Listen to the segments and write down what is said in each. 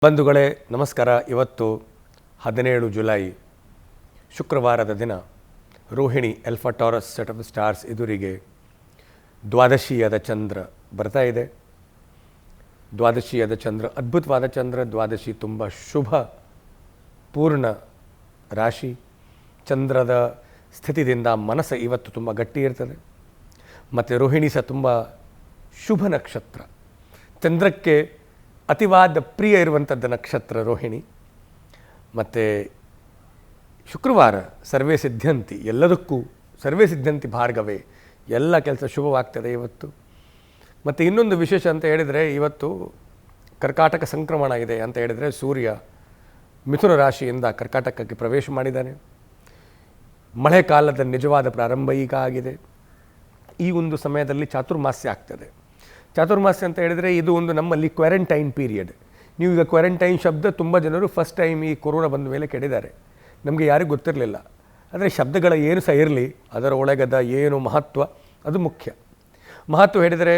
ಬಂಧುಗಳೇ ನಮಸ್ಕಾರ. ಇವತ್ತು 17 ಜುಲೈ ಶುಕ್ರವಾರದ ದಿನ Rohini alpha taurus set of stars ಎದುರಿಗೆ ದ್ವಾದಶಿಯಾದ ಚಂದ್ರ ಬರ್ತಾ ಇದೆ. ದ್ವಾದಶಿಯಾದ ಚಂದ್ರ ಅದ್ಭುತವಾದ ಚಂದ್ರ. ದ್ವಾದಶಿ ತುಂಬ ಶುಭ ಪೂರ್ಣ ರಾಶಿ. ಚಂದ್ರದ ಸ್ಥಿತಿಯಿಂದ ಮನಸ್ಸು ಇವತ್ತು ತುಂಬ ಗಟ್ಟಿ ಇರ್ತದೆ. ಮತ್ತು ರೋಹಿಣಿ ಸಹ ತುಂಬ ಶುಭ ನಕ್ಷತ್ರ. ಚಂದ್ರಕ್ಕೆ ಅತಿವಾದ ಪ್ರಿಯ ಇರುವಂಥದ್ದು ನಕ್ಷತ್ರ ರೋಹಿಣಿ. ಮತ್ತು ಶುಕ್ರವಾರ ಸರ್ವೇ ಸಿದ್ಧಂತಿ, ಎಲ್ಲದಕ್ಕೂ ಸರ್ವೇ ಸಿದ್ಧಂತಿ ಭಾರ್ಗವೇ, ಎಲ್ಲ ಕೆಲಸ ಶುಭವಾಗ್ತದೆ ಇವತ್ತು. ಮತ್ತು ಇನ್ನೊಂದು ವಿಶೇಷ ಅಂತ ಹೇಳಿದರೆ, ಇವತ್ತು ಕರ್ಕಾಟಕ ಸಂಕ್ರಮಣ ಇದೆ ಅಂತ ಹೇಳಿದರೆ, ಸೂರ್ಯ ಮಿಥುನ ರಾಶಿಯಿಂದ ಕರ್ಕಾಟಕಕ್ಕೆ ಪ್ರವೇಶ ಮಾಡಿದ್ದಾನೆ. ಮಳೆಗಾಲದ ನಿಜವಾದ ಪ್ರಾರಂಭ ಈಗ ಆಗಿದೆ. ಈ ಒಂದು ಸಮಯದಲ್ಲಿ ಚಾತುರ್ಮಾಸ್ಯ ಆಗ್ತದೆ. ಚಾತುರ್ಮಾಸ್ಯ ಅಂತ ಹೇಳಿದರೆ ಇದು ಒಂದು ನಮ್ಮಲ್ಲಿ ಕ್ವಾರಂಟೈನ್ ಪೀರಿಯಡ್. ನೀವು ಈಗ ಕ್ವಾರಂಟೈನ್ ಶಬ್ದ ತುಂಬ ಜನರು ಫಸ್ಟ್ ಟೈಮ್ ಈ ಕೊರೋನಾ ಬಂದ ಮೇಲೆ ಕೆಡಿದ್ದಾರೆ. ನಮಗೆ ಯಾರಿಗೂ ಗೊತ್ತಿರಲಿಲ್ಲ. ಆದರೆ ಶಬ್ದಗಳ ಏನು ಸಹ ಇರಲಿ, ಅದರ ಒಳಗದ ಏನು ಮಹತ್ವ ಅದು ಮುಖ್ಯ. ಮಹತ್ವ ಹೇಳಿದರೆ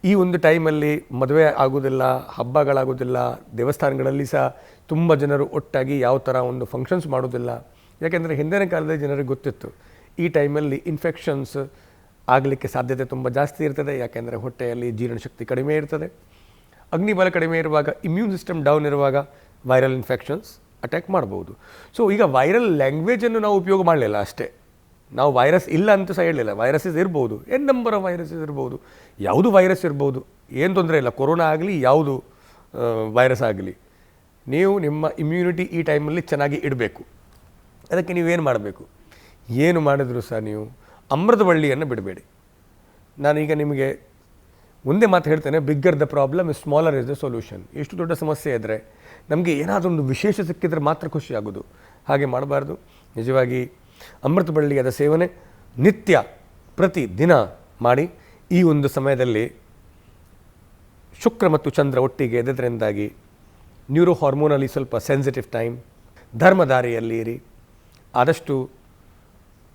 ಈ ಒಂದು ಟೈಮಲ್ಲಿ ಮದುವೆ ಆಗೋದಿಲ್ಲ, ಹಬ್ಬಗಳಾಗೋದಿಲ್ಲ, ದೇವಸ್ಥಾನಗಳಲ್ಲಿ ಸಹ ತುಂಬ ಜನರು ಒಟ್ಟಾಗಿ ಯಾವ ಥರ ಒಂದು ಫಂಕ್ಷನ್ಸ್ ಮಾಡೋದಿಲ್ಲ. ಯಾಕೆಂದರೆ ಹಿಂದಿನ ಕಾಲದಲ್ಲಿ ಜನರಿಗೆ ಗೊತ್ತಿತ್ತು ಈ ಟೈಮಲ್ಲಿ ಇನ್ಫೆಕ್ಷನ್ಸ್ ಆಗಲಿಕ್ಕೆ ಸಾಧ್ಯತೆ ತುಂಬ ಜಾಸ್ತಿ ಇರ್ತದೆ. ಯಾಕೆಂದರೆ ಹೊಟ್ಟೆಯಲ್ಲಿ ಜೀರ್ಣಶಕ್ತಿ ಕಡಿಮೆ ಇರ್ತದೆ, ಅಗ್ನಿಬಲ ಕಡಿಮೆ ಇರುವಾಗ, ಇಮ್ಯೂನ್ ಸಿಸ್ಟಮ್ ಡೌನ್ ಇರುವಾಗ ವೈರಲ್ ಇನ್ಫೆಕ್ಷನ್ಸ್ ಅಟ್ಯಾಕ್ ಮಾಡ್ಬೋದು. ಸೊ ಈಗ ವೈರಲ್ ಲ್ಯಾಂಗ್ವೇಜನ್ನು ನಾವು ಉಪಯೋಗ ಮಾಡಲಿಲ್ಲ ಅಷ್ಟೇ. ನಾವು ವೈರಸ್ ಇಲ್ಲ ಅಂತ ಸಹ ಹೇಳಲಿಲ್ಲ. ವೈರಸಸ್ ಇರ್ಬೋದು, ಎನ್ ನಂಬರ್ ಆಫ್ ವೈರಸಸ್ ಇರ್ಬೋದು, ಯಾವುದು ವೈರಸ್ ಇರ್ಬೋದು, ಏನು ತೊಂದರೆ ಇಲ್ಲ. ಕೊರೋನಾ ಆಗಲಿ ಯಾವುದು ವೈರಸ್ ಆಗಲಿ, ನೀವು ನಿಮ್ಮ ಇಮ್ಯುನಿಟಿ ಈ ಟೈಮಲ್ಲಿ ಚೆನ್ನಾಗಿ ಇಡಬೇಕು. ಅದಕ್ಕೆ ನೀವೇನು ಮಾಡಬೇಕು? ಏನು ಮಾಡಿದ್ರು ಸಹ ನೀವು ಅಮೃತ ಬಳ್ಳಿಯನ್ನು ಬಿಡಬೇಡಿ. ನಾನೀಗ ನಿಮಗೆ ಒಂದೇ ಮಾತು ಹೇಳ್ತೇನೆ, bigger the problem is smaller is the solution. ಎಷ್ಟು ದೊಡ್ಡ ಸಮಸ್ಯೆ ಇದ್ದರೆ ನಮಗೆ ಏನಾದರೂ ಒಂದು ವಿಶೇಷ ಸಿಕ್ಕಿದ್ರೆ ಮಾತ್ರ ಖುಷಿ ಆಗೋದು. ಹಾಗೆ ಮಾಡಬಾರ್ದು. ನಿಜವಾಗಿ ಅಮೃತ ಬಳ್ಳಿಯಾದ ಸೇವನೆ ನಿತ್ಯ ಪ್ರತಿ ದಿನ ಮಾಡಿ. ಈ ಒಂದು ಸಮಯದಲ್ಲಿ ಶುಕ್ರ ಮತ್ತು ಚಂದ್ರ ಒಟ್ಟಿಗೆ ಎದ್ದರಿಂದಾಗಿ ನ್ಯೂರೋ ಹಾರ್ಮೋನಲ್ಲಿ ಸ್ವಲ್ಪ ಸೆನ್ಸಿಟಿವ್ ಟೈಮ್. ಧರ್ಮದಾರಿಯಲ್ಲಿ ಇರಿ. ಆದಷ್ಟು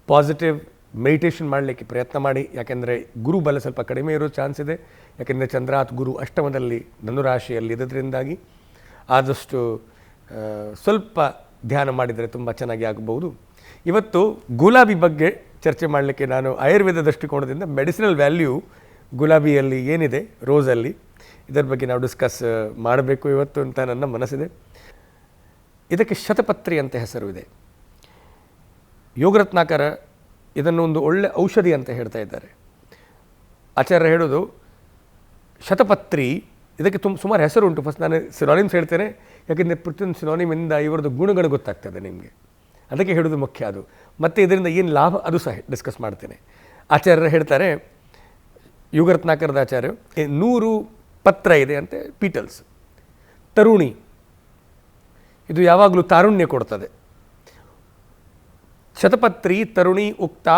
ಪಾಸಿಟಿವ್ ಮೆಡಿಟೇಷನ್ ಮಾಡಲಿಕ್ಕೆ ಪ್ರಯತ್ನ ಮಾಡಿ. ಯಾಕೆಂದರೆ ಗುರುಬಲ ಸ್ವಲ್ಪ ಕಡಿಮೆ ಇರೋ ಚಾನ್ಸ್ ಇದೆ. ಯಾಕೆಂದರೆ ಚಂದ್ರಾತ್ ಗುರು ಅಷ್ಟಮದಲ್ಲಿ ಧನುರಾಶಿಯಲ್ಲಿ ಇರೋದ್ರಿಂದಾಗಿ ಆದಷ್ಟು ಸ್ವಲ್ಪ ಧ್ಯಾನ ಮಾಡಿದರೆ ತುಂಬ ಚೆನ್ನಾಗಿ ಆಗಬಹುದು. ಇವತ್ತು ಗುಲಾಬಿ ಬಗ್ಗೆ ಚರ್ಚೆ ಮಾಡಲಿಕ್ಕೆ ನಾನು ಆಯುರ್ವೇದ ದೃಷ್ಟಿಕೋನದಿಂದ ಮೆಡಿಸಿನಲ್ ವ್ಯಾಲ್ಯೂ ಗುಲಾಬಿಯಲ್ಲಿ ಏನಿದೆ, ರೋಸಲ್ಲಿ, ಇದರ ಬಗ್ಗೆ ನಾವು ಡಿಸ್ಕಸ್ ಮಾಡಬೇಕು ಇವತ್ತು ಅಂತ ನನ್ನ ಮನಸ್ಸಿದೆ. ಇದಕ್ಕೆ ಶತಪತ್ರಿ ಅಂತ ಹೆಸರು ಇದೆ. ಯೋಗರತ್ನಾಕರ ಇದನ್ನು ಒಂದು ಒಳ್ಳೆ ಔಷಧಿ ಅಂತ ಹೇಳ್ತಾ ಇದ್ದಾರೆ. ಆಚಾರ್ಯ ಹೇಳೋದು ಶತಪತ್ರಿ, ಇದಕ್ಕೆ ಸುಮಾರು ಹೆಸರು ಉಂಟು. ಫಸ್ಟ್ ನಾನು ಸಿನಾನಿಮ್ಸ್ ಹೇಳ್ತೇನೆ, ಯಾಕೆಂದರೆ ಪ್ರತಿಯೊಂದು ಸಿನಾನಿಮಿಂದ ಇವರದ್ದು ಗುಣಗಳು ಗೊತ್ತಾಗ್ತದೆ ನಿಮಗೆ. ಅದಕ್ಕೆ ಹೇಳೋದು ಮುಖ್ಯ ಅದು. ಮತ್ತು ಇದರಿಂದ ಏನು ಲಾಭ ಅದು ಸಹ ಡಿಸ್ಕಸ್ ಮಾಡ್ತೇನೆ. ಆಚಾರ್ಯರು ಹೇಳ್ತಾರೆ, ಯೋಗರತ್ನಾಕರದ ಆಚಾರ್ಯ, 100 ಪತ್ರ ಇದೆ ಅಂತೆ, ಪೀಟಲ್ಸ್. ತರುಣಿ, ಇದು ಯಾವಾಗಲೂ ತಾರುಣ್ಯ ಕೊಡ್ತದೆ. ಶತಪತ್ರಿ, ತರುಣಿ, ಉಕ್ತ,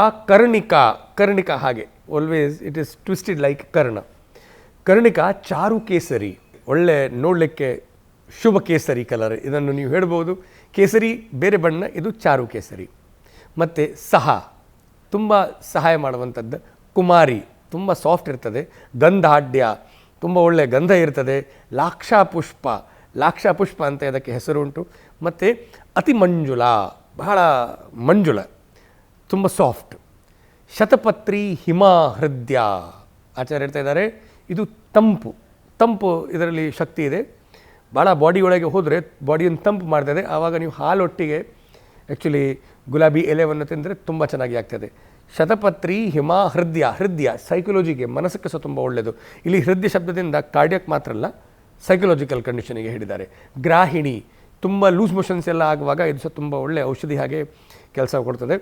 ಕರ್ಣಿಕ ಹಾಗೆ always it is twisted like Karna. ಕರ್ಣಿಕ ಚಾರು ಕೇಸರಿ, ಒಳ್ಳೆ ನೋಡಲಿಕ್ಕೆ ಶುಭ ಕೇಸರಿ ಕಲರ್. ಇದನ್ನು ನೀವು ಹೇಳ್ಬೋದು. ಕೇಸರಿ ಬೇರೆ ಬಣ್ಣ, ಇದು ಚಾರು ಕೇಸರಿ. ಮತ್ತು ಸಹ ತುಂಬ ಸಹಾಯ ಮಾಡುವಂಥದ್ದು. ಕುಮಾರಿ ತುಂಬ ಸಾಫ್ಟ್ ಇರ್ತದೆ. ಗಂಧಾಢ್ಯ ತುಂಬ ಒಳ್ಳೆಯ ಗಂಧ ಇರ್ತದೆ. ಲಾಕ್ಷಾಪುಷ್ಪ ಅಂತ ಇದಕ್ಕೆ ಹೆಸರುಂಟು. ಮತ್ತು ಅತಿ ಮಂಜುಳ, ಬಹಳ ಮಂಜುಳ, ತುಂಬ ಸಾಫ್ಟ್. ಶತಪತ್ರಿ ಹಿಮಹೃದ್ಯ, ಆಚಾರ್ಯ ಹೇಳ್ತಾ ಇದ್ದಾರೆ, ಇದು ತಂಪು ಇದರಲ್ಲಿ ಶಕ್ತಿ ಇದೆ. ಭಾಳ ಬಾಡಿ ಒಳಗೆ ಹೋದರೆ ಬಾಡಿಯನ್ನು ತಂಪು ಮಾಡ್ತದೆ. ಆವಾಗ ನೀವು ಹಾಲೊಟ್ಟಿಗೆ ಆ್ಯಕ್ಚುಲಿ ಗುಲಾಬಿ ಎಲೆವನ್ನು ತಿಂದರೆ ತುಂಬ ಚೆನ್ನಾಗಿ ಆಗ್ತದೆ. ಶತಪತ್ರಿ ಹೃದಯ ಸೈಕಲಾಜಿಗೆ, ಮನಸ್ಸಕ್ಕೆ ಸಹ ತುಂಬ ಒಳ್ಳೆಯದು. ಇಲ್ಲಿ ಹೃದಯ ಶಬ್ದದಿಂದ ಕಾರ್ಡಿಯಾಕ್ ಮಾತ್ರ ಅಲ್ಲ, ಸೈಕಲಾಜಿಕಲ್ ಕಂಡೀಷನಿಗೆ ಹೇಳಿದ್ದಾರೆ. ಗ್ರಾಹಿಣಿ, ತುಂಬ ಲೂಸ್ ಮೋಷನ್ಸ್ ಎಲ್ಲ ಆಗುವಾಗ ಇದು ಸಹ ತುಂಬ ಒಳ್ಳೆಯ ಔಷಧಿ ಹಾಗೆ ಕೆಲಸ ಕೊಡ್ತದೆ.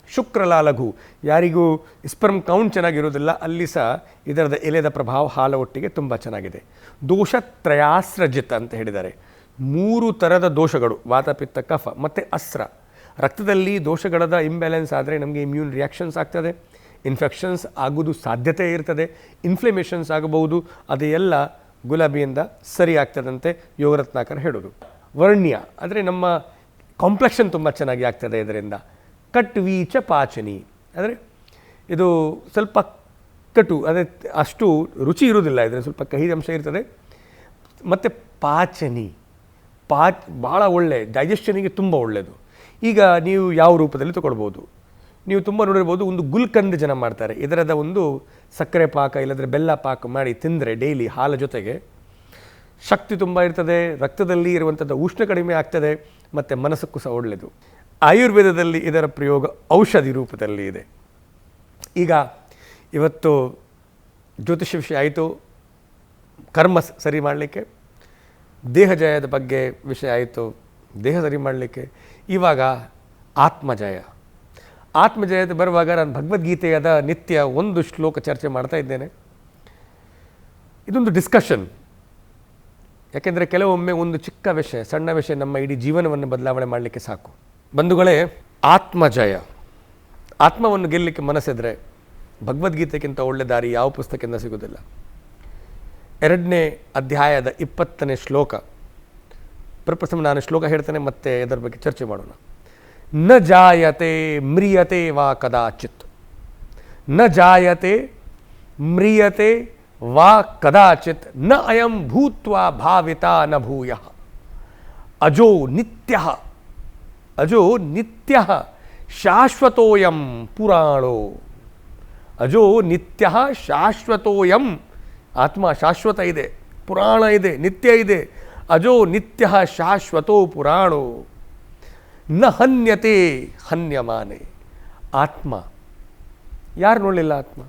ಶುಕ್ರಲಾಲಘು, ಯಾರಿಗೂ ಸ್ಪರ್ಮ್ ಕೌಂಟ್ ಚೆನ್ನಾಗಿರೋದಿಲ್ಲ ಅಲ್ಲಿ ಸಹ ಇದರದ ಎಲೆದ ಪ್ರಭಾವ ಹಾಲ ಒಟ್ಟಿಗೆ ತುಂಬ ಚೆನ್ನಾಗಿದೆ. ದೋಷತ್ರಯಾಸ್ರಜಿತ್ ಅಂತ ಹೇಳಿದ್ದಾರೆ. 3 ಥರದ ದೋಷಗಳು, ವಾತ, ಪಿತ್ತ, ಕಫ ಮತ್ತು ಅಸ್ರ. ರಕ್ತದಲ್ಲಿ ದೋಷಗಳದ ಇಂಬ್ಯಾಲೆನ್ಸ್ ಆದರೆ ನಮಗೆ ಇಮ್ಯೂನ್ ರಿಯಾಕ್ಷನ್ಸ್ ಆಗ್ತದೆ, ಇನ್ಫೆಕ್ಷನ್ಸ್ ಆಗೋದು ಸಾಧ್ಯತೆ ಇರ್ತದೆ, ಇನ್ಫ್ಲಮೇಷನ್ಸ್ ಆಗಬಹುದು. ಅದೆಲ್ಲ ಗುಲಾಬಿಯಿಂದ ಸರಿ ಆಗ್ತದಂತೆ ಯೋಗರತ್ನಾಕರ್ ಹೇಳೋದು. ವರ್ಣ್ಯ ಅಂದರೆ ನಮ್ಮ ಕಾಂಪ್ಲೆಕ್ಷನ್ ತುಂಬ ಚೆನ್ನಾಗಿ ಆಗ್ತದೆ ಇದರಿಂದ. ಕಟ್ವೀಚ ಪಾಚನಿ ಅಂದರೆ ಇದು ಸ್ವಲ್ಪ ಕಟು, ಅದೇ ಅಷ್ಟು ರುಚಿ ಇರೋದಿಲ್ಲ, ಇದರಲ್ಲಿ ಸ್ವಲ್ಪ ಕಹಿ ಅಂಶ ಇರ್ತದೆ. ಮತ್ತು ಪಾಚನಿ ಭಾಳ ಒಳ್ಳೆ ಡೈಜೆಷನಿಗೆ ತುಂಬ ಒಳ್ಳೆಯದು. ಈಗ ನೀವು ಯಾವ ರೂಪದಲ್ಲಿ ತಗೊಳ್ಬೋದು, ನೀವು ತುಂಬ ನೋಡಿರ್ಬೋದು, ಒಂದು ಗುಲ್ಕಂದ್ ಜನ ಮಾಡ್ತಾರೆ. ಇದರದ ಒಂದು ಸಕ್ಕರೆ ಪಾಕ ಇಲ್ಲದ್ರೆ ಬೆಲ್ಲ ಪಾಕ ಮಾಡಿ ತಿಂದರೆ ಡೈಲಿ ಹಾಲ ಜೊತೆಗೆ ಶಕ್ತಿ ತುಂಬ ಇರ್ತದೆ, ರಕ್ತದಲ್ಲಿ ಇರುವಂಥದ್ದು ಉಷ್ಣ ಕಡಿಮೆ ಆಗ್ತದೆ ಮತ್ತು ಮನಸ್ಸಕ್ಕೂ ಸಹ ಒಳ್ಳೆಯದು. ಆಯುರ್ವೇದದಲ್ಲಿ ಇದರ ಪ್ರಯೋಗ ಔಷಧಿ ರೂಪದಲ್ಲಿ ಇದೆ. ಈಗ ಇವತ್ತು ಜ್ಯೋತಿಷ್ಯ ವಿಷಯ ಆಯಿತು, ಕರ್ಮ ಸರಿ ಮಾಡಲಿಕ್ಕೆ, ದೇಹ ಜಯದ ಬಗ್ಗೆ ವಿಷಯ ಆಯಿತು, ದೇಹ ಸರಿ ಮಾಡಲಿಕ್ಕೆ. ಇವಾಗ ಆತ್ಮಜಯ. ಆತ್ಮಜಯದ ಬರುವಾಗ ನಾನು ಭಗವದ್ಗೀತೆಯಾದ ನಿತ್ಯ ಒಂದು ಶ್ಲೋಕ ಚರ್ಚೆ ಮಾಡ್ತಾ ಇದ್ದೇನೆ. ಇದೊಂದು ಡಿಸ್ಕಷನ್, ಯಾಕೆಂದರೆ ಕೆಲವೊಮ್ಮೆ ಒಂದು ಚಿಕ್ಕ ವಿಷಯ, ಸಣ್ಣ ವಿಷಯ ನಮ್ಮ ಇಡೀ ಜೀವನವನ್ನು ಬದಲಾವಣೆ ಮಾಡಲಿಕ್ಕೆ ಸಾಕು. ಬಂಧುಗಳೇ, ಆತ್ಮಜಯ, ಆತ್ಮವನ್ನು ಗೆಲ್ಲಲಿಕ್ಕೆ ಮನಸ್ಸಿದ್ರೆ ಭಗವದ್ಗೀತೆಗಿಂತ ಒಳ್ಳೆ ದಾರಿ ಯಾವ ಪುಸ್ತಕದಿಂದ ಸಿಗೋದಿಲ್ಲ. 2ನೇ ಅಧ್ಯಾಯದ 20ನೇ ಶ್ಲೋಕ. ಪ್ರಪ್ರಥಮ ನಾನು ಶ್ಲೋಕ ಹೇಳ್ತೇನೆ, ಮತ್ತೆ ಅದರ ಬಗ್ಗೆ ಚರ್ಚೆ ಮಾಡೋಣ. ನ ಜಾಯತೆ ಮ್ರಿಯತೆ ವಾ ಕದಾಚಿತ್, ನ ಜಾಯತೆ ಮ್ರಿಯತೆ ವಾ ಕದಾಚಿತ್, ನ ಅಯಂ ಭೂತ್ವಾ ಭಾವಿತಾ ನ ಭೂಯಃ, ಅಜೋ ನಿತ್ಯಃ, ಅಜೋ ನಿತ್ಯಃ ಶಾಶ್ವತೋಯಂ ಪುರಾಣೋ, ಅಜೋ ನಿತ್ಯಃ ಶಾಶ್ವತೋಯಂ. ಆತ್ಮ ಶಾಶ್ವತ ಇದೆ, ಪುರಾಣ ಇದೆ, ನಿತ್ಯ ಇದೆ. ಅಜೋ ನಿತ್ಯ ಶಾಶ್ವತೋ ಪುರಾಣೋ ನ ಹನ್ಯತೆ ಹನ್ಯಮಾನೆ. ಆತ್ಮ ಯಾರು ನೋಡಲಿಲ್ಲ? ಆತ್ಮ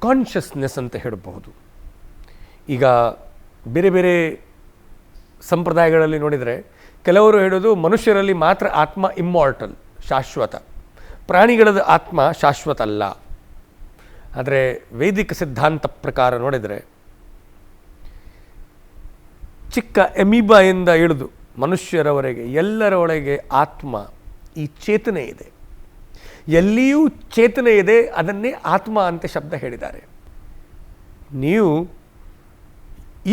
ಕಾನ್ಷಿಯಸ್ನೆಸ್ ಅಂತ ಹೇಳಬಹುದು. ಈಗ ಬೇರೆ ಬೇರೆ ಸಂಪ್ರದಾಯಗಳಲ್ಲಿ ನೋಡಿದರೆ ಕೆಲವರು ಹೇಳೋದು ಮನುಷ್ಯರಲ್ಲಿ ಮಾತ್ರ ಆತ್ಮ ಇಮ್ಮಾರ್ಟಲ್, ಶಾಶ್ವತ. ಪ್ರಾಣಿಗಳದ ಆತ್ಮ ಶಾಶ್ವತ ಅಲ್ಲ. ಆದರೆ ವೈದಿಕ ಸಿದ್ಧಾಂತ ಪ್ರಕಾರ ನೋಡಿದರೆ ಚಿಕ್ಕ ಎಮೀಬಾಯಿಂದ ಹಿಡಿದು ಮನುಷ್ಯರವರೆಗೆ ಎಲ್ಲರ ಒಳಗೆ ಆತ್ಮ, ಈ ಚೇತನೆ ಇದೆ. ಎಲ್ಲಿಯೂ ಚೇತನೆ ಇದೆ, ಅದನ್ನೇ ಆತ್ಮ ಅಂತ ಶಬ್ದ ಹೇಳಿದ್ದಾರೆ. ನೀವು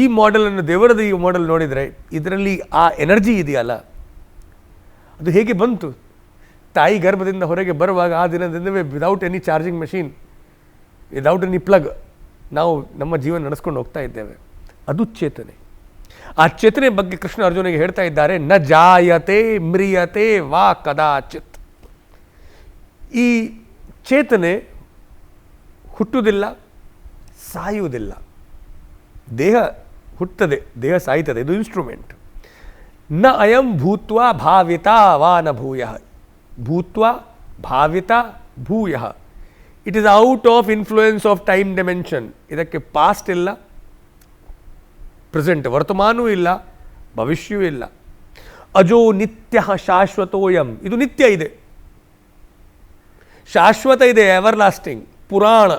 ಈ ಮಾಡೆಲನ್ನು, ದೇವರದ ಈ ಮಾಡೆಲ್ ನೋಡಿದರೆ ಇದರಲ್ಲಿ ಆ ಎನರ್ಜಿ ಇದೆಯಲ್ಲ, ಅದು ಹೇಗೆ ಬಂತು? ತಾಯಿ ಗರ್ಭದಿಂದ ಹೊರಗೆ ಬರುವಾಗ ಆ ದಿನದಿಂದವೇ without any charging machine, without any plug ನಾವು ನಮ್ಮ ಜೀವನ ನಡೆಸ್ಕೊಂಡು ಹೋಗ್ತಾ ಇದ್ದೇವೆ. ಅದು ಚೇತನೆ. ಆ ಚೇತನೆ ಬಗ್ಗೆ ಕೃಷ್ಣ ಅರ್ಜುನಿಗೆ ಹೇಳ್ತಾ ಇದ್ದಾರೆ, ನ ಜಾಯತೆ ಮ್ರಿಯತೆ ವಾ ಕದಾಚಿತ್. ಈ ಚೇತನೆ ಹುಟ್ಟುವುದಿಲ್ಲ, ಸಾಯುವುದಿಲ್ಲ. ದೇಹ ಹುಟ್ಟುತ್ತದೆ, ದೇಹ ಸಾಯ್ತದೆ, ಇದು ಇನ್ಸ್ಟ್ರೂಮೆಂಟ್. ನ ಅಯಂ ಭೂತ್ವಾ ಭಾವಿತಾ ವಾ ನ ಭೂಯಃ, ಭೂತ್ವಾ ಭಾವಿತಾ ಭೂಯಃ. It is out of influence of time dimension. ಇದಕ್ಕೆ ಪಾಸ್ಟ್ ಇಲ್ಲ, ಪ್ರೆಸೆಂಟ್ ವರ್ತಮಾನವೂ ಇಲ್ಲ, ಭವಿಷ್ಯವೂ ಇಲ್ಲ. ಅಜೋ ನಿತ್ಯ ಶಾಶ್ವತೋಯಂ, ಇದು ನಿತ್ಯ ಇದೆ, ಶಾಶ್ವತ ಇದೆ, ಎವರ್ ಲಾಸ್ಟಿಂಗ್. ಪುರಾಣ,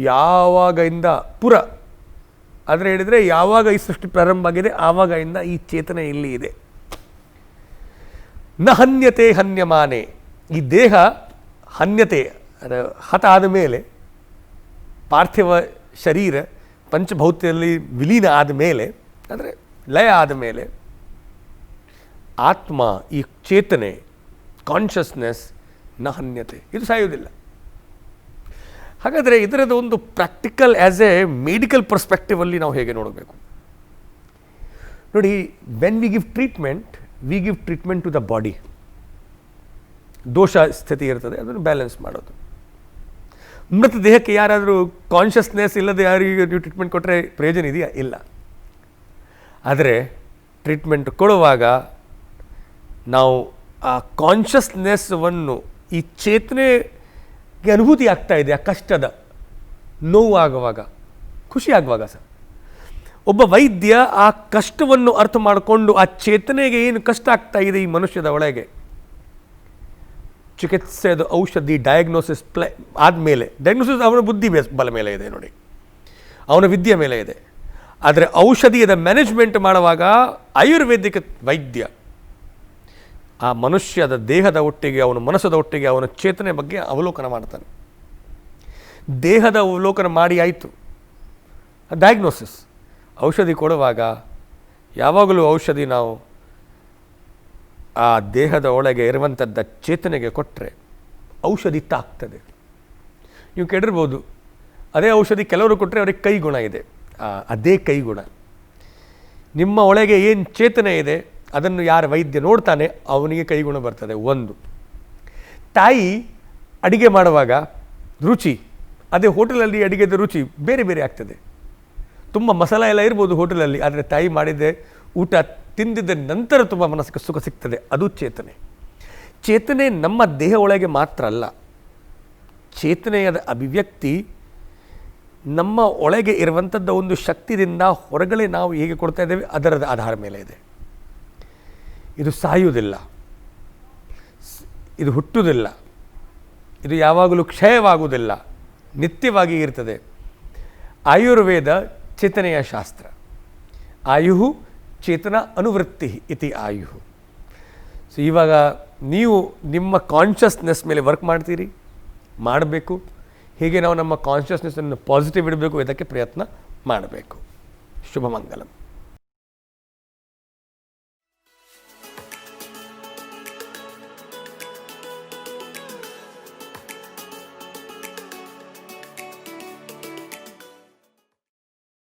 ಯಾವಾಗಿಂದ ಪುರ ಆದರೆ ಹೇಳಿದರೆ ಯಾವಾಗ ಈ ಸೃಷ್ಟಿ ಪ್ರಾರಂಭ ಆಗಿದೆ ಆವಾಗಿಂದ ಈ ಚೇತನೆ ಇಲ್ಲಿ ಇದೆ. ನ ಹನ್ಯತೆ ಹನ್ಯಮಾನೆ. ಈ ದೇಹ ಹನ್ಯತೆ, ಅದು ಹತ ಆದ ಮೇಲೆ, ಪಾರ್ಥಿವ ಶರೀರ ಪಂಚಭೌತ್ಯದಲ್ಲಿ ವಿಲೀನ ಆದ ಮೇಲೆ, ಅಂದರೆ ಲಯ ಆದ ಮೇಲೆ, ಆತ್ಮ, ಈ ಚೇತನೆ, ಕಾನ್ಷಿಯಸ್ನೆಸ್ ನ ಹನ್ಯತೆ, ಇದು ಸಾಯುವುದಿಲ್ಲ. ಹಾಗಾದರೆ ಇದರದ ಒಂದು ಪ್ರಾಕ್ಟಿಕಲ್ ಆ್ಯಸ್ ಎ ಮೆಡಿಕಲ್ ಪರ್ಸ್ಪೆಕ್ಟಿವಲ್ಲಿ ನಾವು ಹೇಗೆ ನೋಡಬೇಕು ನೋಡಿ. When we give treatment, we give treatment to the body. ದೋಷ ಸ್ಥಿತಿ ಇರ್ತದೆ, ಅದನ್ನು ಬ್ಯಾಲೆನ್ಸ್ ಮಾಡೋದು. ಮೃತ ದೇಹಕ್ಕೆ ಯಾರಾದರೂ ಕಾನ್ಷಿಯಸ್ನೆಸ್ ಇಲ್ಲದೆ ಯಾರಿಗೆ ನೀವು ಟ್ರೀಟ್ಮೆಂಟ್ ಕೊಟ್ಟರೆ ಪ್ರಯೋಜನ ಇದೆಯಾ? ಇಲ್ಲ. ಆದರೆ ಟ್ರೀಟ್ಮೆಂಟ್ ಕೊಡುವಾಗ ನಾವು ಆ ಕಾನ್ಷಿಯಸ್ನೆಸ್ವನ್ನು, ಈ ಚೇತನೆಗೆ ಅನುಭೂತಿ ಆಗ್ತಾ ಇದೆ, ಆ ಕಷ್ಟದ ನೋವು ಆಗುವಾಗ, ಖುಷಿ ಆಗುವಾಗ ಸರ್, ಒಬ್ಬ ವೈದ್ಯ ಆ ಕಷ್ಟವನ್ನು ಅರ್ಥ ಮಾಡಿಕೊಂಡು ಆ ಚೇತನೆಗೆ ಏನು ಕಷ್ಟ ಆಗ್ತಾ ಇದೆ ಈ ಮನುಷ್ಯದ ಒಳಗೆ, ಚಿಕಿತ್ಸೆದ ಔಷಧಿ ಡಯಾಗ್ನೋಸಿಸ್ ಆದಮೇಲೆ, ಡಯಾಗ್ನೋಸಿಸ್ ಅವನ ಬುದ್ಧಿ ಬಲ ಮೇಲೆ ಇದೆ ನೋಡಿ, ಅವನ ವಿದ್ಯೆ ಮೇಲೆ ಇದೆ. ಆದರೆ ಔಷಧಿಯದ ಮ್ಯಾನೇಜ್ಮೆಂಟ್ ಮಾಡುವಾಗ ಆಯುರ್ವೇದಿಕ ವೈದ್ಯ ಆ ಮನುಷ್ಯದ ದೇಹದ ಒಟ್ಟಿಗೆ, ಅವನ ಮನಸ್ಸದ ಒಟ್ಟಿಗೆ, ಅವನ ಚೇತನೆ ಬಗ್ಗೆ ಅವಲೋಕನ ಮಾಡ್ತಾನೆ. ದೇಹದ ಅವಲೋಕನ ಮಾಡಿ ಆಯಿತು, ಡಯಾಗ್ನೋಸಿಸ್. ಔಷಧಿ ಕೊಡುವಾಗ ಯಾವಾಗಲೂ ಔಷಧಿ ನಾವು ಆ ದೇಹದ ಒಳಗೆ ಇರುವಂಥದ್ದ ಚೇತನೆಗೆ ಕೊಟ್ಟರೆ ಔಷಧಿ ತಾಗ್ತದೆ. ನೀವು ಕೇಳಿರ್ಬೋದು, ಅದೇ ಔಷಧಿ ಕೆಲವರು ಕೊಟ್ಟರೆ ಅವ್ರಿಗೆ ಕೈ ಗುಣ ಇದೆ, ಅದೇ ಕೈಗುಣ. ನಿಮ್ಮ ಒಳಗೆ ಏನು ಚೇತನೆ ಇದೆ ಅದನ್ನು ಯಾರು ವೈದ್ಯ ನೋಡ್ತಾನೆ ಅವನಿಗೆ ಕೈಗುಣ ಬರ್ತದೆ. ಒಂದು, ತಾಯಿ ಅಡಿಗೆ ಮಾಡುವಾಗ ರುಚಿ, ಅದೇ ಹೋಟೆಲಲ್ಲಿ ಅಡಿಗೆದ ರುಚಿ ಬೇರೆ ಬೇರೆ ಆಗ್ತದೆ. ತುಂಬ ಮಸಾಲ ಎಲ್ಲ ಇರ್ಬೋದು ಹೋಟೆಲಲ್ಲಿ, ಆದರೆ ತಾಯಿ ಮಾಡಿದ್ದೆ ಊಟ ತಿಂದಿದ್ದ ನಂತರ ತುಂಬ ಮನಸ್ಸಿಗೆ ಸುಖ ಸಿಗ್ತದೆ. ಅದು ಚೇತನೆ. ಚೇತನೆ ನಮ್ಮ ದೇಹ ಒಳಗೆ ಮಾತ್ರ ಅಲ್ಲ, ಚೇತನೆಯ ಅಭಿವ್ಯಕ್ತಿ ನಮ್ಮ ಒಳಗೆ ಇರುವಂಥದ್ದು ಒಂದು ಶಕ್ತಿಯಿಂದ ಹೊರಗಡೆ ನಾವು ಹೇಗೆ ಕೊಡ್ತಾ ಇದ್ದೇವೆ ಅದರದ ಆಧಾರ ಮೇಲೆ ಇದೆ. ಇದು ಸಾಯುವುದಿಲ್ಲ, ಇದು ಹುಟ್ಟುವುದಿಲ್ಲ, ಇದು ಯಾವಾಗಲೂ ಕ್ಷಯವಾಗುವುದಿಲ್ಲ, ನಿತ್ಯವಾಗಿ ಇರ್ತದೆ. ಆಯುರ್ವೇದ ಚೇತನೆಯ ಶಾಸ್ತ್ರ. ಆಯು ಚೇತನ ಅನುವೃತ್ತಿ ಇತಿ ಆಯು. ಸೊ ಇವಾಗ ನೀವು ನಿಮ್ಮ ಕಾನ್ಷಿಯಸ್ನೆಸ್ ಮೇಲೆ ವರ್ಕ್ ಮಾಡ್ತೀರಿ, ಮಾಡಬೇಕು. ಹೇಗೆ ನಾವು ನಮ್ಮ ಕಾನ್ಷಿಯಸ್ನೆಸ್ಸನ್ನು ಪಾಸಿಟಿವ್ ಇಡಬೇಕು ಇದಕ್ಕೆ ಪ್ರಯತ್ನ ಮಾಡಬೇಕು. ಶುಭ ಮಂಗಲಂ.